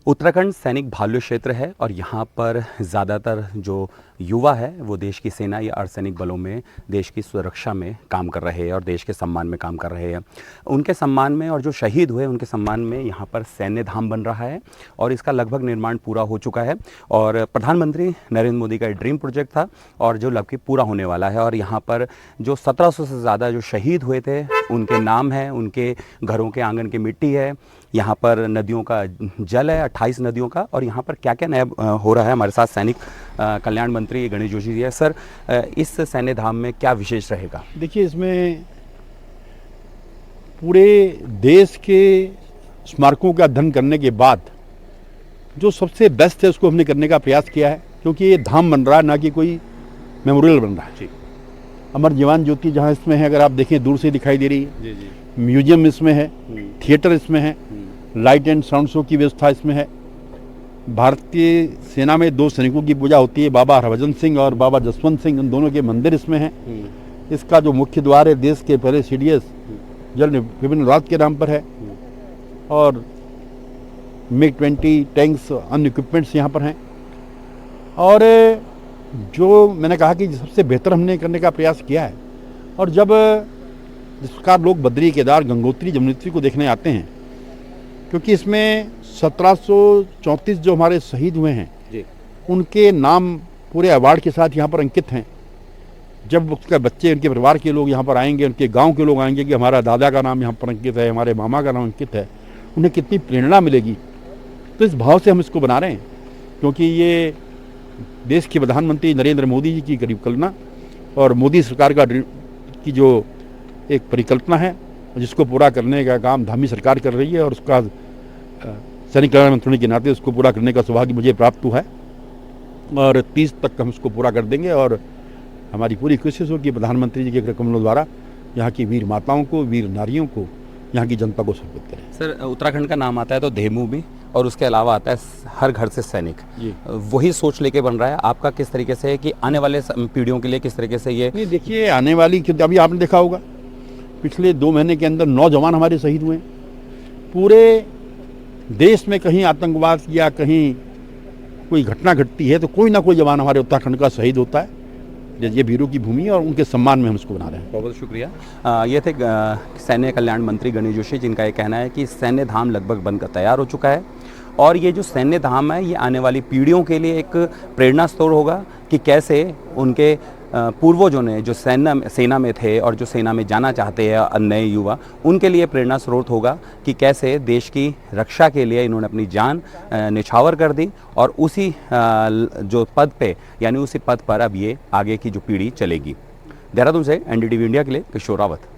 उत्तराखंड सैनिक भाल्य क्षेत्र है और यहाँ पर ज़्यादातर जो युवा है वो देश की सेना या अर्धसैनिक बलों में देश की सुरक्षा में काम कर रहे हैं और देश के सम्मान में काम कर रहे हैं। उनके सम्मान में और जो शहीद हुए उनके सम्मान में यहाँ पर सैन्य धाम बन रहा है और इसका लगभग निर्माण पूरा हो चुका है और प्रधानमंत्री नरेंद्र मोदी का ड्रीम प्रोजेक्ट था और जो लगभग पूरा होने वाला है। और यहाँ पर जो 1700 से ज़्यादा जो शहीद हुए थे उनके नाम हैं, उनके घरों के आंगन की मिट्टी है, यहाँ पर नदियों का जल है 28 नदियों का। और यहाँ पर क्या क्या नया हो रहा है, हमारे साथ सैनिक कल्याण मंत्री गणेश जोशी जी है। सर, इस सैन्य धाम में क्या विशेष रहेगा? देखिए, इसमें पूरे देश के स्मारकों का अध्ययन करने के बाद जो सबसे बेस्ट है उसको हमने करने का प्रयास किया है, क्योंकि ये धाम बन रहा है, ना कि कोई मेमोरियल बन रहा है। अमर जवान ज्योति जहाँ इसमें है, अगर आप देखें दूर से दिखाई दे रही है। जी। म्यूजियम इसमें है, थिएटर इसमें है, लाइट एंड साउंड शो की व्यवस्था इसमें है। भारतीय सेना में 2 सैनिकों की पूजा होती है, बाबा हरभजन सिंह और बाबा जसवंत सिंह, उन दोनों के मंदिर इसमें हैं। इसका जो मुख्य द्वार है देश के पहले CDS जल विभिन्न राज के नाम पर है और MiG-20 टैंक्स अन्य इक्विपमेंट्स यहाँ पर हैं। और जो मैंने कहा कि सबसे बेहतर हमने करने का प्रयास किया है। और जब जिस प्रकार लोग बद्री, केदार, गंगोत्री, यमुनोत्री को देखने आते हैं, क्योंकि इसमें 1734 जो हमारे शहीद हुए हैं जी, उनके नाम पूरे अवार्ड के साथ यहाँ पर अंकित हैं। जब उसके बच्चे, उनके परिवार के लोग यहाँ पर आएंगे, उनके गांव के लोग आएंगे कि हमारा दादा का नाम यहाँ पर अंकित है, हमारे मामा का नाम अंकित है, उन्हें कितनी प्रेरणा मिलेगी। तो इस भाव से हम इसको बना रहे हैं, क्योंकि ये देश के प्रधानमंत्री नरेंद्र मोदी जी की परिकल्पना और मोदी सरकार का की जो एक परिकल्पना है, जिसको पूरा करने का काम धामी सरकार कर रही है और उसका सैनिक कल्याण मंत्री के नाते उसको पूरा करने का सौभाग्य मुझे प्राप्त हुआ है। और 30 तक हम उसको पूरा कर देंगे और हमारी पूरी कोशिश हो कि प्रधानमंत्री जी के कमलों द्वारा यहाँ की वीर माताओं को, वीर नारियों को, यहाँ की जनता को समर्पित करें। सर, उत्तराखंड का नाम आता है तो धेनु भी, और उसके अलावा आता है हर घर से सैनिक। वही सोच लेके बन रहा है आपका किस तरीके से है कि आने वाले पीढ़ियों के लिए किस तरीके से ये? नहीं, देखिए, आने वाली, अभी आपने देखा होगा पिछले 2 महीने के अंदर 9 जवान हमारे शहीद हुए। पूरे देश में कहीं आतंकवाद या कहीं कोई घटना घटती है तो कोई ना कोई जवान हमारे उत्तराखंड का शहीद होता है। ये वीरों की भूमि है और उनके सम्मान में हम इसको बना रहे हैं। बहुत बहुत शुक्रिया। ये थे सैन्य कल्याण मंत्री गणेश जोशी, जिनका ये कहना है कि सैन्य धाम लगभग बनकर तैयार हो चुका है और ये जो सैन्य धाम है ये आने वाली पीढ़ियों के लिए एक प्रेरणा स्रोत होगा कि कैसे उनके पूर्वजों ने जो सेना में थे और जो सेना में जाना चाहते हैं नए युवा, उनके लिए प्रेरणा स्रोत होगा कि कैसे देश की रक्षा के लिए इन्होंने अपनी जान निछावर कर दी और उसी जो पद पे, यानी उसी पद पर अब ये आगे की जो पीढ़ी चलेगी। देहरादून से NDTV इंडिया के लिए किशोर रावत।